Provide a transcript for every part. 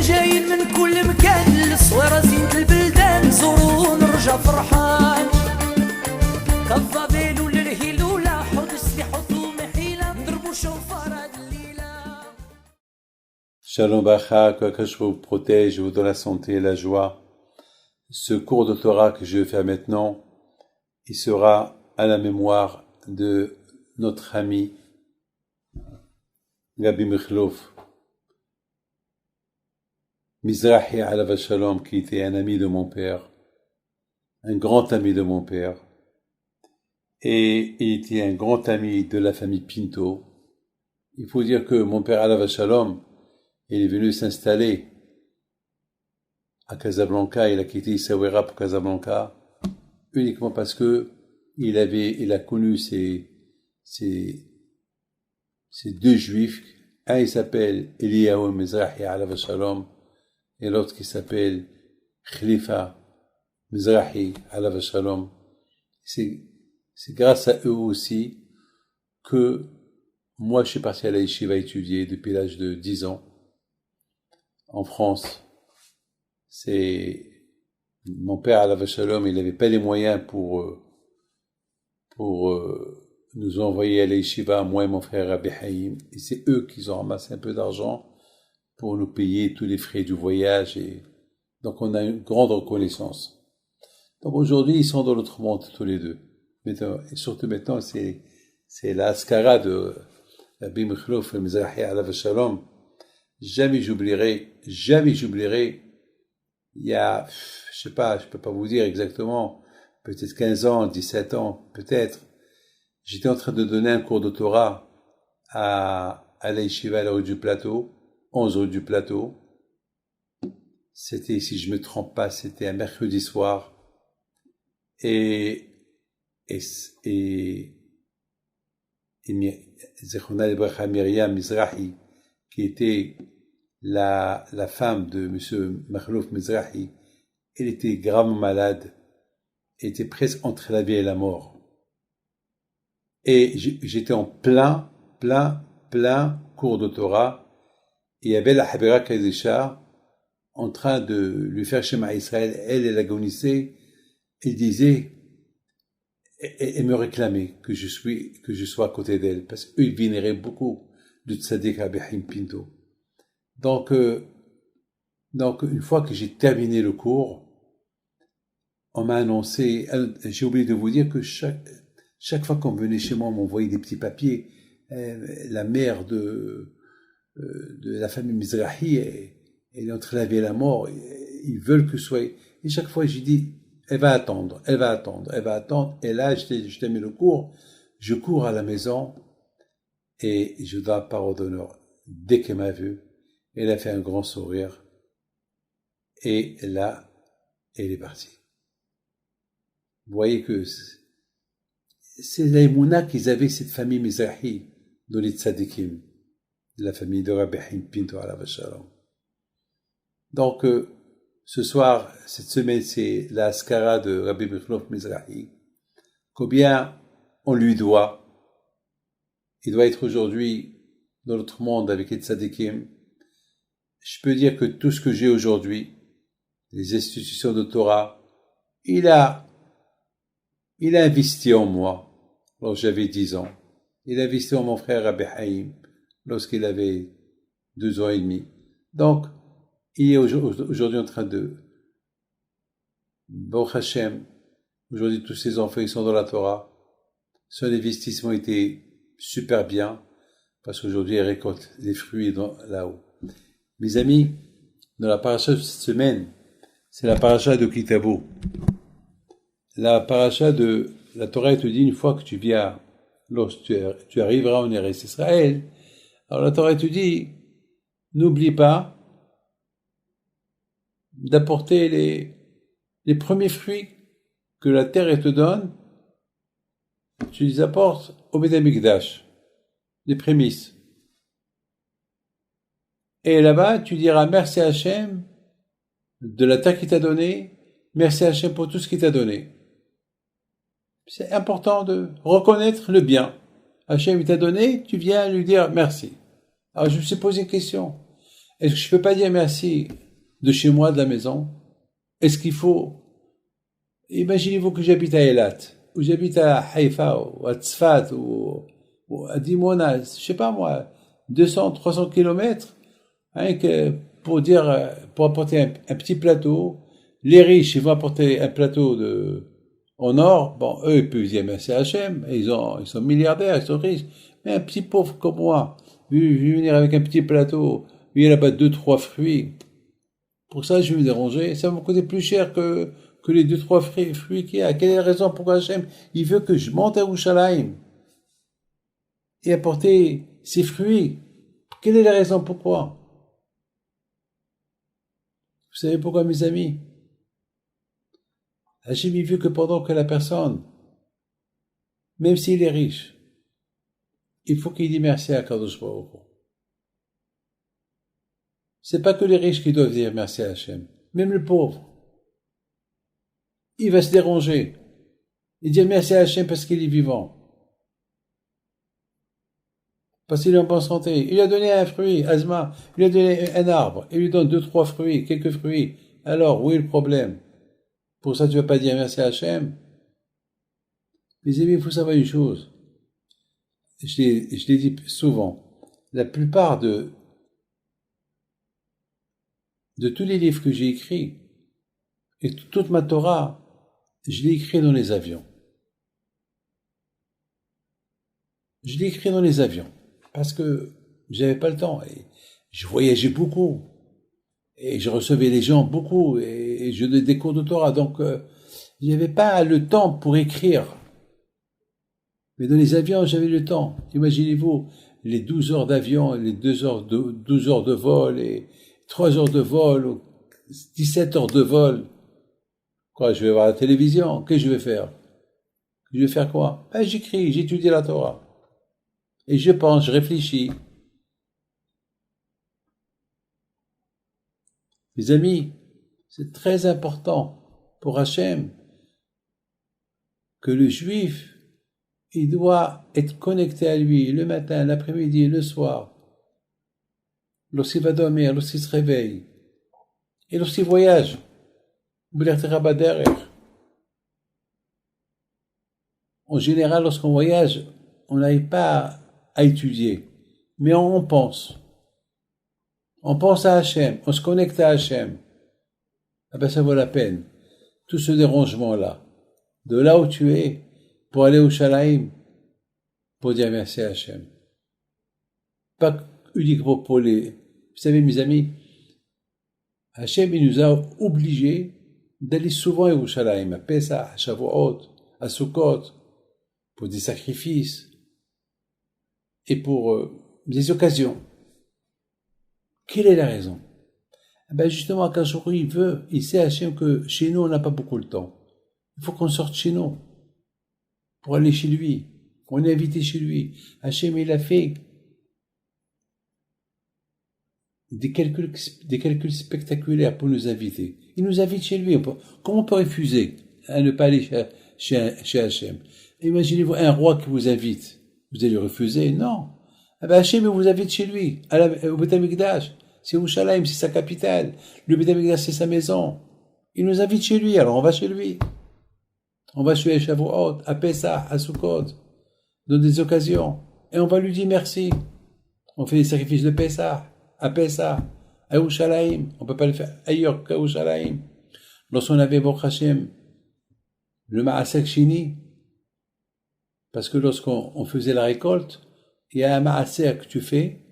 احنا جايين من كل مكان للصويرة زينة البلدان زوروا ونرجع فرحان كالضبيل وللهيلولة حوض السلاح وطوم حيلة نضربوا شوفار هاد الليلة. Shalom Bacha, que Akash vous protège, vous donne la santé et la joie. Ce cours de Torah que je vais faire maintenant, il sera à la mémoire de notre ami Gabi Mikhlov Mizrahi Alav Shalom, qui était un ami de mon père, un grand ami de mon père, et il était un grand ami de la famille Pinto. Il faut dire que mon père Alav Shalom, il est venu s'installer à Casablanca, il a quitté Essaouira pour Casablanca, uniquement parce que il a connu ces deux juifs. Un, il s'appelle Eliyahu Mizrahi Alav Shalom, et l'autre qui s'appelle Khalifa Mizrahi Alav Shalom. C'est grâce à eux aussi que moi je suis parti à la yeshiva étudier depuis l'âge de 10 ans en France. C'est mon père Alav Shalom, il n'avait pas les moyens pour nous envoyer à la yeshiva, moi et mon frère Rabbi Haïm, et c'est eux qui ont ramassé un peu d'argent pour nous payer tous les frais du voyage, et donc on a une grande reconnaissance. Donc aujourd'hui ils sont dans l'autre monde tous les deux. Maintenant, et surtout maintenant c'est la askara de Rabbi Mikhlov Mizrahi Alav Shalom. Jamais j'oublierai, il y a, je sais pas, je peux pas vous dire exactement, peut-être 15 ans, 17 ans, peut-être, j'étais en train de donner un cours de Torah à la yeshiva à la rue du Plateau, 11 rue du Plateau. C'était, si je me trompe pas, c'était un mercredi soir. Et Myriam Mizrahi, qui était la femme de monsieur Mikhlov Mizrahi, elle était gravement malade, elle était presque entre la vie et la mort. Et j'étais en plein cours de Torah, et il y avait la Habira Kadisha en train de lui faire Shema Israël. Elle agonissait, elle disait, elle me réclamait que je sois à côté d'elle, parce qu'eux, ils vénéraient beaucoup de Tzaddik Rabbi Haïm Pinto. Donc, une fois que j'ai terminé le cours, on m'a annoncé, j'ai oublié de vous dire que chaque fois qu'on venait chez moi, on m'envoyait des petits papiers. La mère de la famille Mizrahi, elle est entre la vie et la mort. Ils veulent que je sois. Et chaque fois, j'ai dit, elle va attendre. Et là, je termine le cours, je cours à la maison et je donne la parole d'honneur. Dès qu'elle m'a vu, elle a fait un grand sourire. Et là, elle est partie. Vous voyez que c'est l'aïmouna qu'ils avaient, cette famille Mizrahi, dans les tzadikim, de la famille de Rabbi Haïm Pinto Alav Shalom. Donc, ce soir, cette semaine, c'est la askara de Rabbi Mikhlov Mizrahi. Combien on lui doit. Il doit être aujourd'hui dans notre monde avec les tzadikim. Je peux dire que tout ce que j'ai aujourd'hui, les institutions de Torah, il a investi en moi lorsque j'avais 10 ans. Il a investi en mon frère Rabbi Haïm lorsqu'il avait 2 ans et demi. Donc, il est aujourd'hui en train de Baruch Hashem. Aujourd'hui, tous ses enfants, ils sont dans la Torah. Son investissement était super bien parce qu'aujourd'hui, il récolte des fruits là-haut. Mes amis, dans la paracha de cette semaine, c'est la paracha de Kitabo. La paracha de la Torah te dit, une fois que tu viens, lorsque tu arriveras en Eretz Israël, alors la Torah te dit, n'oublie pas d'apporter les premiers fruits que la terre te donne, tu les apportes au Beth Amikdash, les prémices. Et là-bas, tu diras merci à Hachem de la terre qu'il t'a donnée, merci à Hachem pour tout ce qu'il t'a donné. C'est important de reconnaître le bien. Hachem il t'a donné, tu viens lui dire merci. Alors je me suis posé une question. Est-ce que je peux pas dire merci de chez moi, de la maison? Est-ce qu'il faut, imaginez-vous que j'habite à Eilat, ou j'habite à Haïfa, ou à Tzfat, ou à Dimona, je sais pas moi, 200, 300 kilomètres, hein, pour dire, pour apporter un petit plateau. Les riches, ils vont apporter un plateau en or. Bon, eux, ils peuvent dire merci à Hachem, ils sont milliardaires, ils sont riches. Mais un petit pauvre comme moi, je vais venir avec un petit plateau, il y a là-bas 2, 3 fruits. Pour ça, je vais me déranger. Ça va me coûter plus cher que les 2, 3 fruits qu'il y a. Quelle est la raison pourquoi Hachem, il veut que je monte à Yerushalayim et apporter ces fruits? Quelle est la raison pourquoi? Vous savez pourquoi, mes amis? Hachem, il veut que pendant que la personne, même s'il est riche, il faut qu'il dise merci à Kadosh Baruch Hu. C'est pas que les riches qui doivent dire merci à Hachem. Même le pauvre. Il va se déranger. Il dit merci à Hachem parce qu'il est vivant. Parce qu'il est en bonne santé. Il lui a donné un fruit, Azma. Il lui a donné un arbre. Il lui donne 2, 3 fruits, quelques fruits. Alors, où est le problème? Pour ça, tu ne vas pas dire merci à Hachem? Mes amis, il faut savoir une chose. Je l'ai dit souvent. La plupart de tous les livres que j'ai écrits, et toute ma Torah, je l'ai écrit dans les avions. Je l'ai écrit dans les avions. Parce que j'avais pas le temps. Et je voyageais beaucoup. Et je recevais les gens beaucoup. Et je donnais des cours de Torah. Donc, j'avais pas le temps pour écrire. Mais dans les avions, j'avais le temps. Imaginez-vous, les 12 heures d'avion, les 12 heures de vol, et 3 heures de vol, 17 heures de vol. Quoi, je vais voir la télévision. Qu'est-ce que je vais faire? Je vais faire quoi? Ben, j'écris, j'étudie la Torah. Et je pense, je réfléchis. Mes amis, c'est très important pour Hachem que le juif, il doit être connecté à lui le matin, l'après-midi, le soir. Lorsqu'il va dormir, lorsqu'il se réveille. Et lorsqu'il voyage. En général, lorsqu'on voyage, on n'arrive pas à étudier. Mais on pense. On pense à Hachem. On se connecte à Hachem. Ah ben, ça vaut la peine. Tout ce dérangement-là. De là où tu es, pour aller au Shalaim, pour dire merci à Hachem. Pas uniquement pour les... Vous savez, mes amis, Hachem, il nous a obligés d'aller souvent à Yerushalayim, à Pesach, à Shavuot, à Sukkot, pour des sacrifices et pour des occasions. Quelle est la raison? Ben justement, quand il sait Hachem que chez nous, on n'a pas beaucoup de temps. Il faut qu'on sorte chez nous pour aller chez lui. On est invité chez lui. Hachem, il a fait des calculs spectaculaires pour nous inviter. Il nous invite chez lui. Comment on peut refuser à ne pas aller chez Hachem? Imaginez-vous un roi qui vous invite. Vous allez refuser? Non. Ah ben Hachem vous invite chez lui, au Beth Amikdash. C'est Yerushalayim, c'est sa capitale. Le Beth Amikdash, c'est sa maison. Il nous invite chez lui, alors on va chez lui. On va chez Shavuot, à Pesach, à Sukkot, dans des occasions. Et on va lui dire merci. On fait des sacrifices de Pesach, à Pesach, à Yerushalayim. On ne peut pas le faire ailleurs qu'à Yerushalayim. Lorsqu'on avait Baruch Hashem, le Ma'asek Shini, parce que lorsqu'on faisait la récolte, il y a un Ma'aser que tu fais,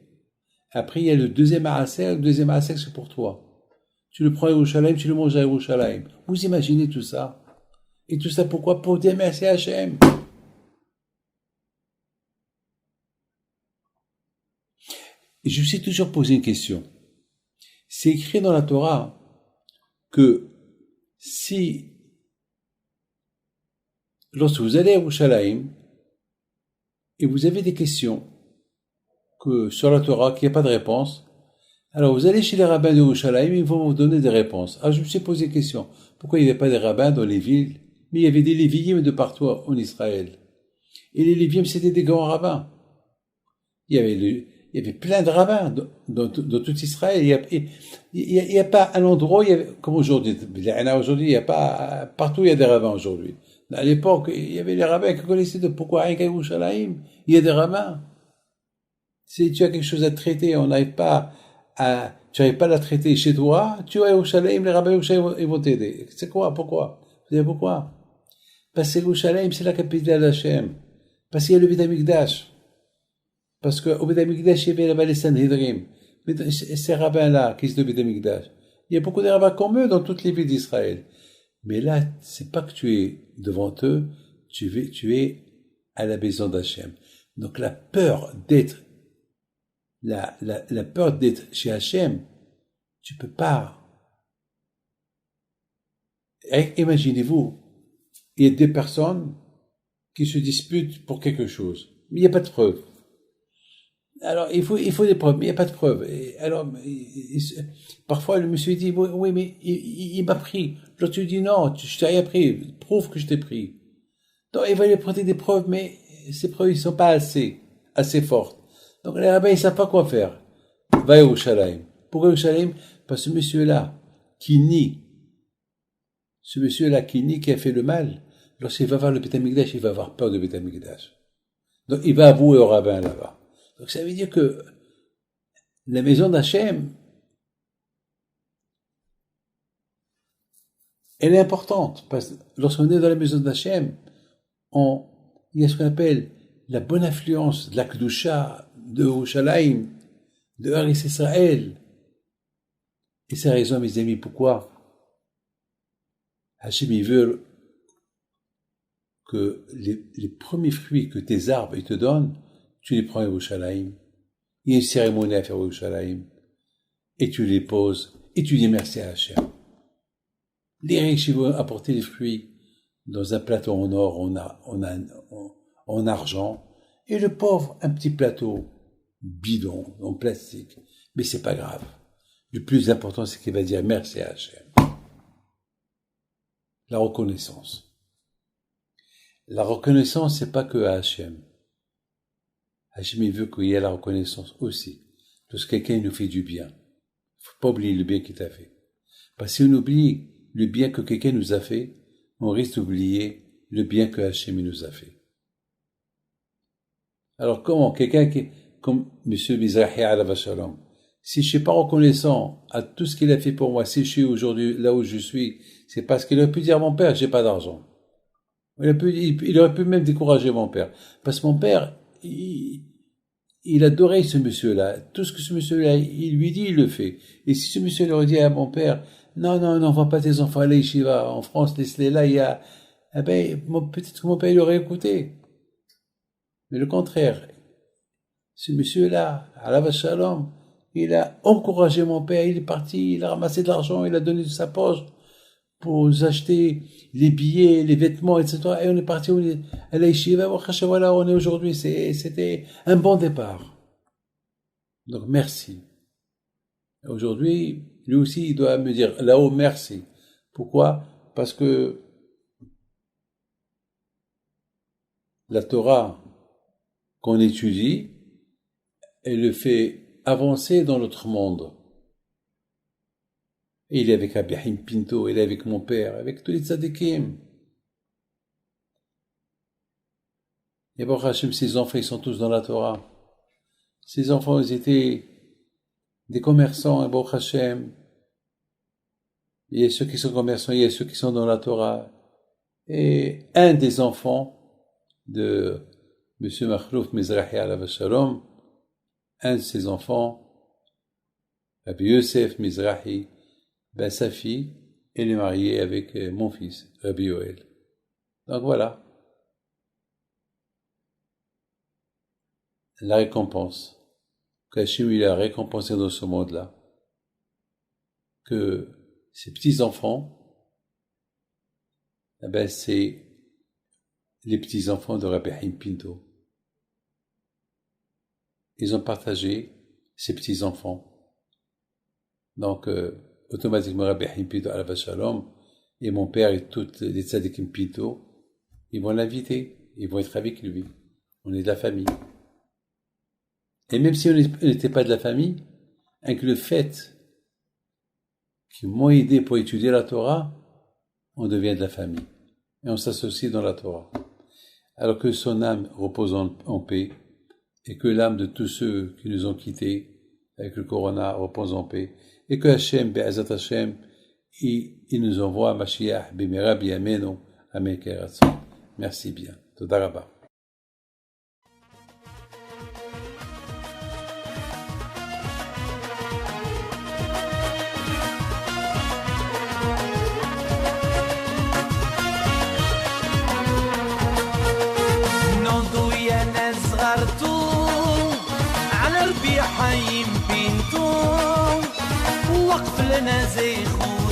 après il y a le deuxième Ma'aser c'est pour toi. Tu le prends à Yerushalayim, tu le manges à Yerushalayim. Vous imaginez tout ça? Et tout ça pourquoi? Pour dire merci à Hachem. Et je me suis toujours posé une question. C'est écrit dans la Torah que lorsque vous allez à Yerushalayim et vous avez des questions que sur la Torah, qu'il n'y a pas de réponse, alors vous allez chez les rabbins de Yerushalayim, ils vont vous donner des réponses. Alors je me suis posé une question. Pourquoi il n'y avait pas des rabbins dans les villes? Mais il y avait des Lévi'im de partout en Israël. Et les Lévi'im, c'était des grands rabbins. Il y avait il y avait plein de rabbins dans tout Israël. Il y a pas un endroit, comme aujourd'hui, aujourd'hui, il y a pas, partout il y a des rabbins aujourd'hui. À l'époque, il y avait les rabbins qui connaissaient de pourquoi rien qu'à Yerushalayim, il y a des rabbins. Si tu as quelque chose à traiter, tu n'arrives pas à la traiter chez toi, tu vas à Yerushalayim, les rabbins Yerushalayim, ils vont t'aider. C'est quoi? Pourquoi? Vous savez pourquoi? Parce que Yerushalayim, c'est la capitale d'Hachem. Parce qu'il y a le Beth Amikdash. Parce qu'au Beth Amikdash, il y avait là-bas les Sanhedrim. Mais ces rabbins-là, qui sont au Beth Amikdash, il y a beaucoup de rabbins comme eux dans toutes les villes d'Israël. Mais là, c'est pas que tu es devant eux, tu es à la maison d'Hachem. Donc la peur d'être chez Hachem, tu peux pas. Imaginez-vous, il y a deux personnes qui se disputent pour quelque chose, mais il n'y a pas de preuve. Alors il faut des preuves, mais il n'y a pas de preuve. Et alors parfois le monsieur dit oui mais il m'a pris. L'autre dit non, je t'ai rien pris, prouve que je t'ai pris. Donc il va lui apporter des preuves, mais ces preuves ne sont pas assez fortes. Donc les rabbins ils savent pas quoi faire. Va à Yerushalayim. Pourquoi Yerushalayim? Parce que ce monsieur-là qui nie, qui a fait le mal, lorsqu'il va voir le Beth Amikdash, il va avoir peur du Beth Amikdash. Donc il va avouer au rabbin là-bas. Donc ça veut dire que la maison d'Hachem, elle est importante, parce que lorsqu'on est dans la maison d'Hachem, il y a ce qu'on appelle la bonne influence de la Kedusha, de Yerushalayim, de Eretz Israël. Et c'est la raison, mes amis, pourquoi Hachem, il veut que les premiers fruits que tes arbres ils te donnent, tu les prends à Yerushalayim. Il y a une cérémonie à faire à Yerushalayim. Et tu les poses, et tu dis merci à Hachem. Les riches, ils vont apporter les fruits dans un plateau en or, en argent. Et le pauvre, un petit plateau bidon, en plastique. Mais c'est pas grave. Le plus important, c'est qu'il va dire merci à Hachem. La reconnaissance. La reconnaissance, c'est pas que à Hachem. Hachem, il veut qu'il y ait la reconnaissance aussi. Lorsque quelqu'un nous fait du bien, faut pas oublier le bien qu'il t'a fait. Parce que si on oublie le bien que quelqu'un nous a fait, on risque d'oublier le bien que Hachem nous a fait. Alors comment quelqu'un comme M. Mizrahi alav shalom, si je suis pas reconnaissant à tout ce qu'il a fait pour moi, si je suis aujourd'hui là où je suis, c'est parce qu'il aurait pu dire à mon père, j'ai pas d'argent. Il aurait pu même décourager mon père. Parce que mon père, il adorait ce monsieur-là. Tout ce que ce monsieur-là, il lui dit, il le fait. Et si ce monsieur leur dit à mon père, non, n'envoie pas tes enfants à l'Yeshiva, en France, laisse-les là, peut-être que mon père, il aurait écouté. Mais le contraire. Ce monsieur-là, alav shalom, il a encouragé mon père, il est parti, il a ramassé de l'argent, il a donné de sa poche pour nous acheter les billets, les vêtements, etc. Et on est parti à la yeshiva, voilà, on est aujourd'hui. C'était un bon départ. Donc, merci. Aujourd'hui, lui aussi, il doit me dire là-haut, merci. Pourquoi? Parce que la Torah qu'on étudie, elle le fait avancer dans notre monde. Et il est avec Abiyahim Pinto, il est avec mon père, avec tous les tzadikim. Et Baruch Hashem, ses enfants, ils sont tous dans la Torah. Ses enfants, ils étaient des commerçants, et Baruch Hashem. Il y a ceux qui sont commerçants, il y a ceux qui sont dans la Torah. Et un des enfants de M. Machlouf Mizrahi alav shalom, un de ses enfants, Rabbi Yosef Mizrahi, sa fille, elle est mariée avec mon fils, Rabbi Yoel. Donc voilà. La récompense. Qu'Hachem il a récompensé dans ce monde-là. Que ces petits-enfants, c'est les petits-enfants de Rabbi Haim Pinto. Ils ont partagé ces petits-enfants. Donc, automatiquement, Rabbi Haim Pinto alav shalom, et mon père et toutes les tzadikim Pinto, ils vont l'inviter, ils vont être avec lui. On est de la famille. Et même si on n'était pas de la famille, avec le fait qu'ils m'ont aidé pour étudier la Torah, on devient de la famille. Et on s'associe dans la Torah. Alors que son âme repose en paix, et que l'âme de tous ceux qui nous ont quittés avec le Corona repose en paix, et que Hachem, Be'ezat Hachem, il nous envoie Mashiach, Bimera Biyameno, Amen Keratzon. Merci bien. Toda Rabba. على ربيع حيم بنتو وقف لنا زي خو